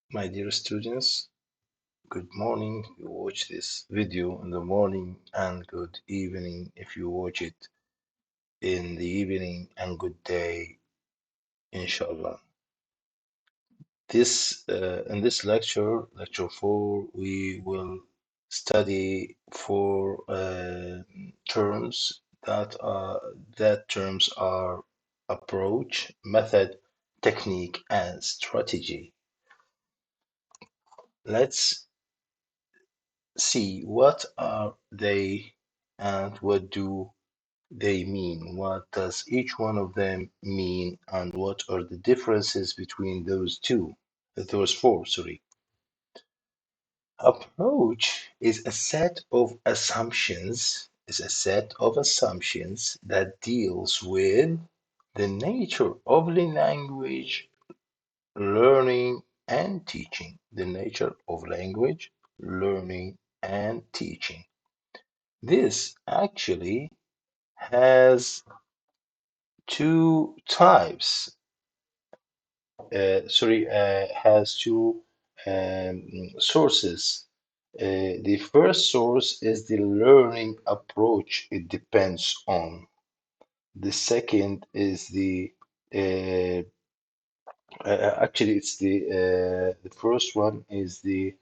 My dear students, good morning. You watch this video in the morning, and good evening if you watch it in the evening, and good day, inshallah. In this lecture 4, we will study four terms that terms are approach, method, technique, and strategy. Let's see what are they and what do they mean? What does each one of them mean, and what are the differences between those four, sorry. Approach is a set of assumptions that deals with the nature of the language, learning, and teaching. The nature of language, learning, and teaching. This actually has two types. Has two sources. The first source is the learning approach it depends on. The second is uh, the first one is the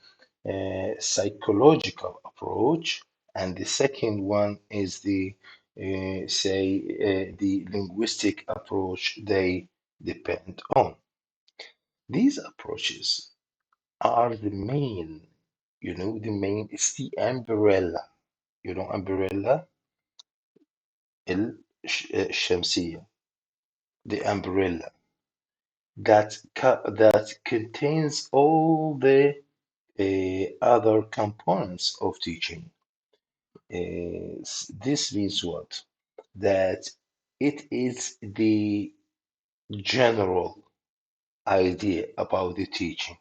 psychological approach, and the second one is the linguistic approach they depend on. These approaches are the main, it's the umbrella, umbrella, الشمسية, the umbrella that contains all the other components of teaching. This means what? That it is the general idea about the teaching.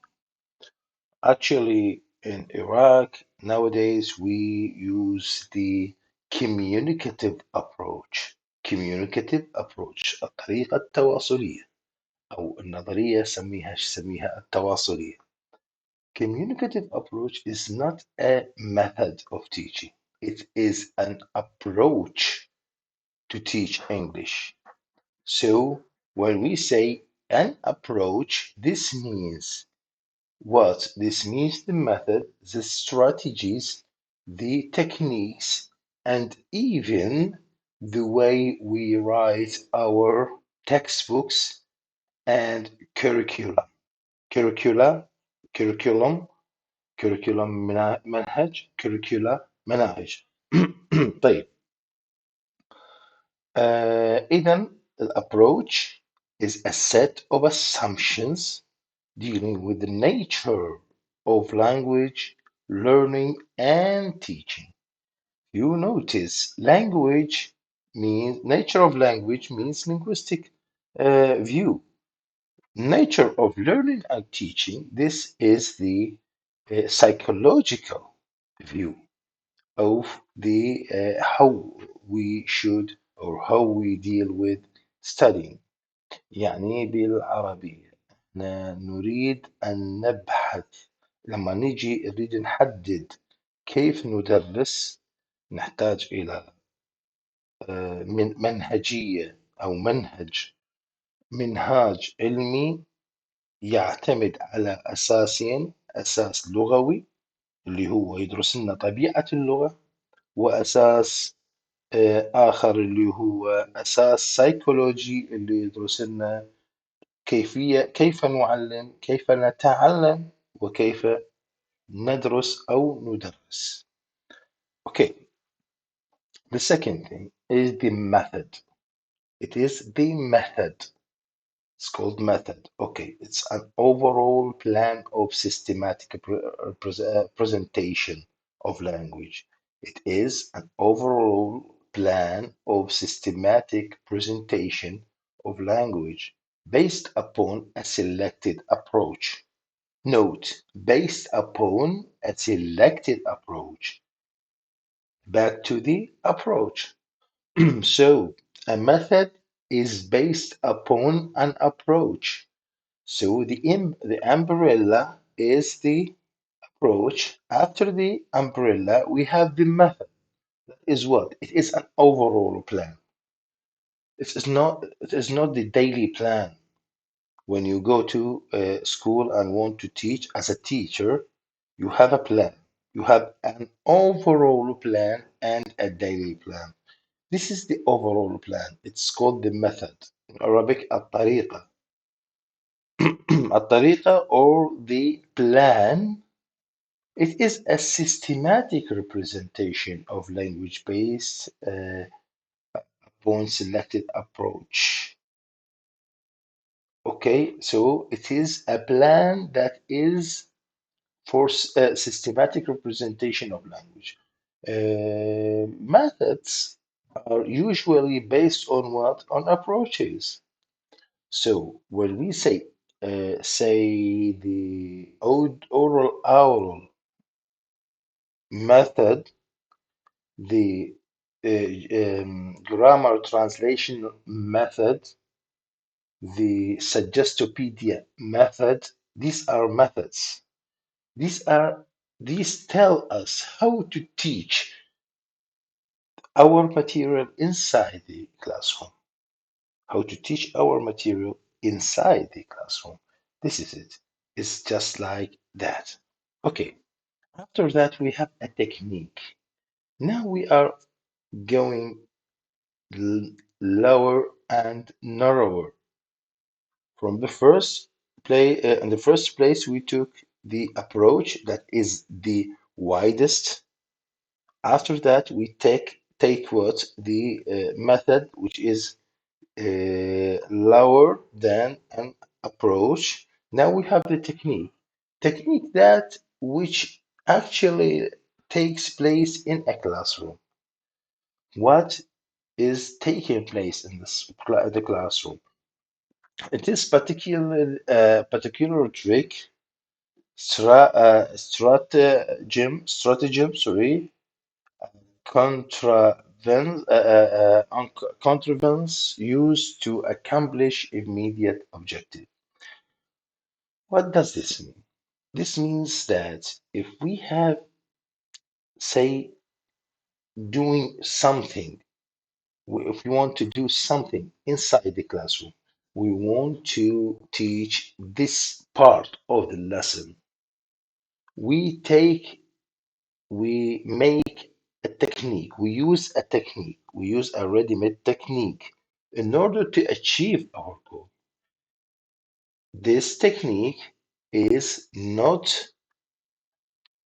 Actually, in Iraq, nowadays we use the communicative approach. Communicative approach الطريقة التواصلية أو النظرية سميها التواصلية. Communicative approach is not a method of teaching. It is an approach to teach English. So when we say an approach, this means what? This means the method, the strategies, the techniques, and even the way we write our textbooks and curricula. Curricula, curriculum, منهج, curricula مناهج. طيب. إذا approach is a set of assumptions dealing with the nature of language, learning, and teaching. You notice nature of language means linguistic view. Nature of learning and teaching, this is the psychological view of the how we should or how we deal with studying. يعني بالعربية احنا نريد أن نبحث لما نريد نحدد كيف ندرس نحتاج إلى من منهجية أو منهاج علمي يعتمد على أساسين: أساس لغوي اللي هو يدرس لنا طبيعة اللغة، وأساس آخر اللي هو أساس سيكولوجي اللي يدرس لنا كيف نعلم، كيف نتعلم، وكيف ندرس أو ندرس. Okay, the second thing is the method. It is the method. It's called method. Okay, it's an overall plan of systematic presentation of language. It is an overall plan of systematic presentation of language based upon a selected approach. Note, based upon a selected approach. Back to the approach. So, a method is based upon an approach. So the umbrella is the approach. After the umbrella, we have the method. That is what? It is an overall plan. It is not the daily plan. When you go to school and want to teach as a teacher, you have a plan. You have an overall plan and a daily plan. This is the overall plan. It's called the method. In Arabic, الطريقة. الطريقة or the plan. It is a systematic representation of language-based upon selected approach. Okay, so it is a plan that is for systematic representation of language. Methods are usually based on what? On approaches. So when we say the oral method, the grammar translation method, the suggestopedia method, these are methods. These are these tell us how to teach our material inside the classroom. How to teach our material inside the classroom. This is it. It's just like that. Okay. After that, we have a technique. Now we are going lower and narrower. From the first in the first place, we took the approach that is the widest. After that, we take what the method, which is lower than an approach. Now we have the technique that which actually takes place in a classroom. What is taking place in the classroom? It is particular trick, stratagem, sorry, contravents used to accomplish immediate objective. What does this mean? This means that if we have, say, doing something, if we want to do something inside the classroom, we want to teach this part of the lesson. We take, we make a technique, we use a ready-made technique in order to achieve our goal. This technique is not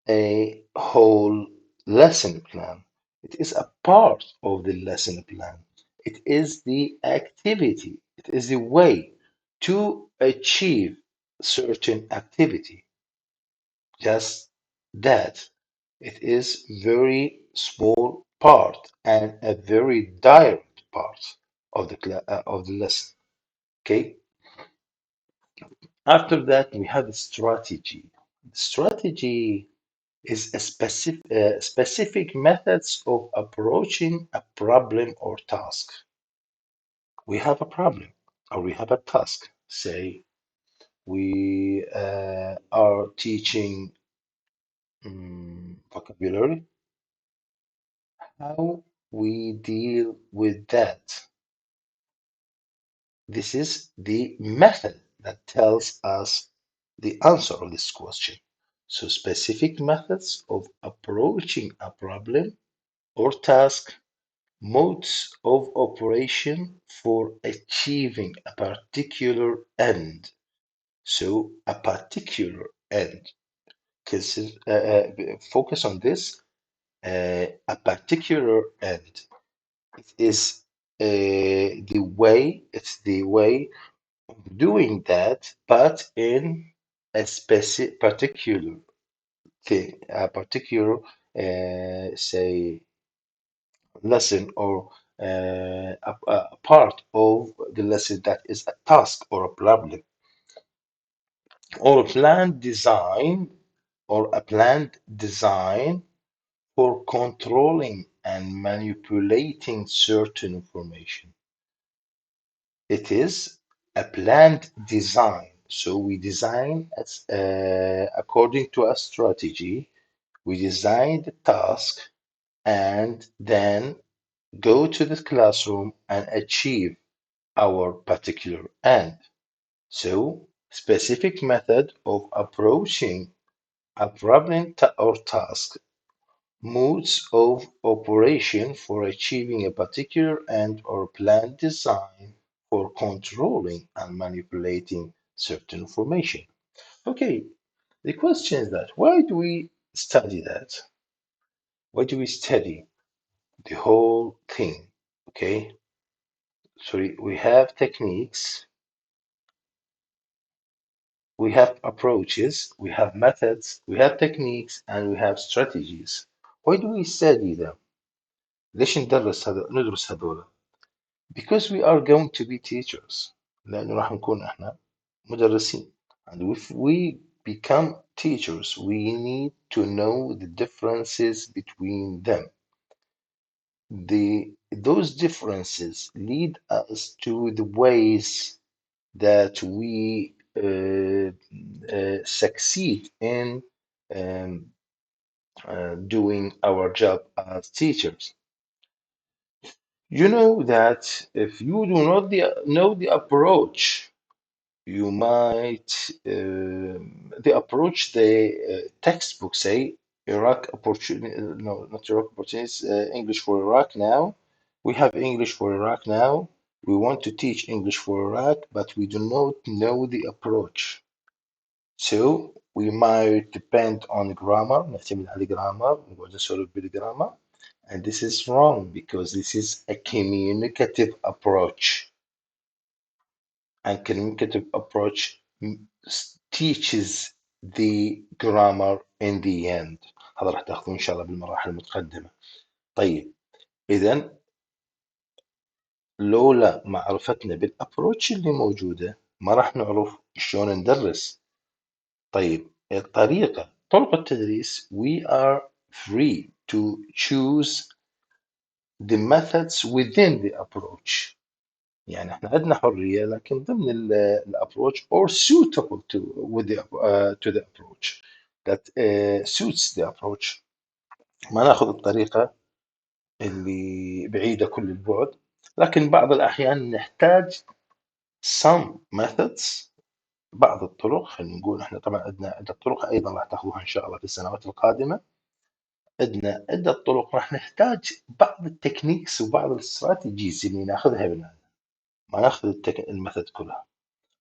a whole lesson plan. It is a part of the lesson plan. It is the activity. It is the way to achieve certain activity. Just that. It is very small part and a very direct part of the lesson. Okay. After that, we have the strategy. Strategy is a specific methods of approaching a problem or task. We have a problem or we have a task. Say we are teaching vocabulary. How we deal with that? This is the method that tells us the answer of this question. So specific methods of approaching a problem or task, modes of operation for achieving a particular end. So a particular end. Focus on this. A particular end. It is It's the way of doing that, but in a specific particular thing, a particular say lesson or a part of the lesson that is a task or a problem or a planned design or a planned design for controlling and manipulating certain information. It is a planned design. So we design according to a strategy. We design the task and then go to the classroom and achieve our particular end. So, specific method of approaching a problem or task, modes of operation for achieving a particular end or plan design for controlling and manipulating certain information. Okay, the question is that why do we study that? Why do we study the whole thing? Okay, so we have techniques, we have approaches, we have methods, we have techniques, and we have strategies. Why do we study them? ليش ندرس هذول؟ Because we are going to be teachers. لأنه راح نكون احنا مدرسين. And if we become teachers, we need to know the differences between them. Those differences lead us to the ways that we succeed in um, doing our job as teachers. You know that if you do not know the approach, you might the approach the textbook say Iraq opportunity, no, not Iraq opportunities, English for Iraq now. We have English for Iraq now. We want to teach English for Iraq, but we do not know the approach. So we might depend on grammar, نعتمد على grammar ونقعد نسولف بالgrammar. And this is wrong because this is a communicative approach. And communicative approach teaches the grammar in the end. هذا راح تاخذوه إن شاء الله بالمراحل المتقدمة. طيب إذا لولا معرفتنا بالابروتش اللي موجودة ما راح نعرف شلون ندرس. طيب الطريقة طرق التدريس we are free to choose the methods within the approach. يعني احنا عندنا حرية لكن ضمن الابروach or suitable to with the to the approach that suits the approach. ما ناخذ الطريقة اللي بعيدة كل البعد، لكن بعض الأحيان نحتاج some methods، بعض الطرق. خلينا نقول احنا طبعا عندنا عدة طرق أيضا راح تاخذوها إن شاء الله في السنوات القادمة. عندنا عدة طرق راح نحتاج بعض التكنيكس وبعض الاستراتيجيز اللي ناخذها من ما ناخذ الميثود كلها.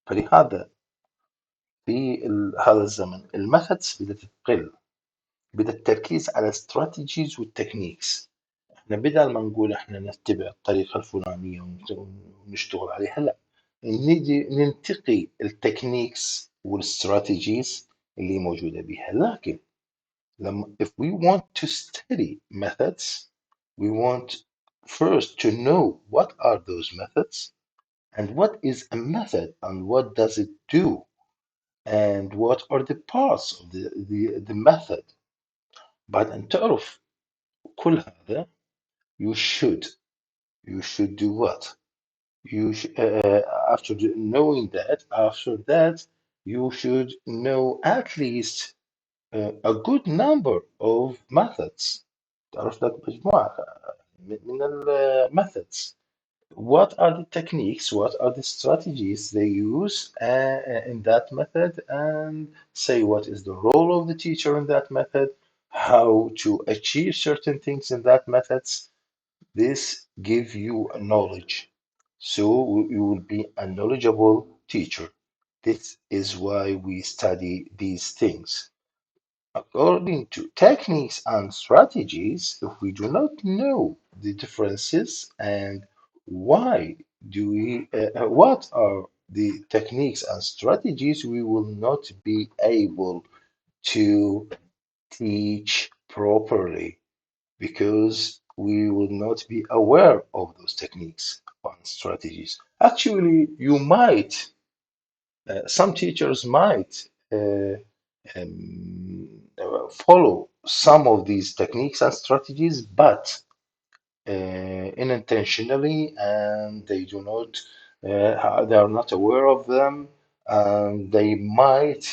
فلهذا في هذا الزمن الميثودز بدأت تقل، بدأ التركيز على استراتيجيز والتكنيكس. احنا بدل ما نقول احنا نتبع الطريقة الفلانية ونشتغل عليها، لا، نجي ننتقي التكنيكس والاستراتيجيز اللي موجودة بها. لكن لما if we want to study methods, we want first to know what are those methods and what is a method and what does it do and what are the parts of the method. بعد أن تعرف كل هذا you should do what? After knowing that, after that, you should know at least a good number of methods. تعرف لك مجموعة من methods. What are the techniques? What are the strategies they use in that method? And say what is the role of the teacher in that method? How to achieve certain things in that methods? This give you a knowledge, so you will be a knowledgeable teacher. This is why we study these things. According to techniques and strategies, if we do not know the differences and why do we, what are the techniques and strategies, we will not be able to teach properly because we will not be aware of those techniques and strategies. Actually, you might, some teachers might follow some of these techniques and strategies, but unintentionally, and they do not, they are not aware of them, They might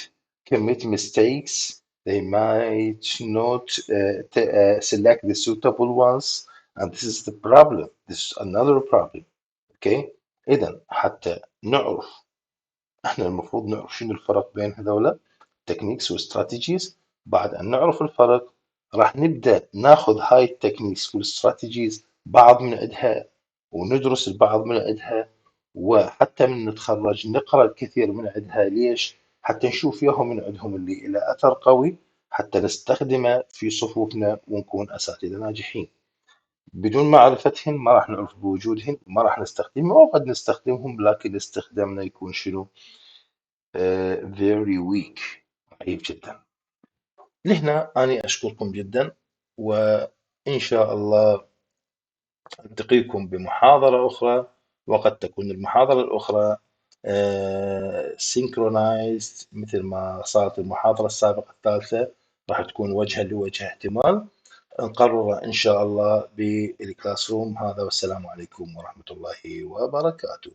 commit mistakes. They might not select the suitable ones, and this is the problem. This is another problem. Okay. إذا حتى نعرف، احنا المفروض نعرف شنو الفرق بين هذولا تكنيكس واستراتيجيز. بعد ان نعرف الفرق راح نبدا ناخذ هاي التكنيكس والاستراتيجيز بعض من عندها، وندرس البعض من عندها، وحتى من نتخرج نقرا الكثير من عندها. ليش؟ حتى نشوف ياهم من عندهم اللي له اثر قوي، حتى نستخدمه في صفوفنا ونكون اساتذه ناجحين. بدون معرفتهم ما راح نعرف بوجودهم، ما راح نستخدمهم، او قد نستخدمهم لكن استخدامنا يكون شنو؟ very weak، ضعيف جدا. لهنا أنا أشكركم جدا، وإن شاء الله ألتقيكم بمحاضرة أخرى، وقد تكون المحاضرة الأخرى synchronized مثل ما صارت المحاضرة السابقة الثالثة، راح تكون وجها لوجه احتمال. نقرر إن شاء الله بالكلاس روم هذا. والسلام عليكم ورحمة الله وبركاته.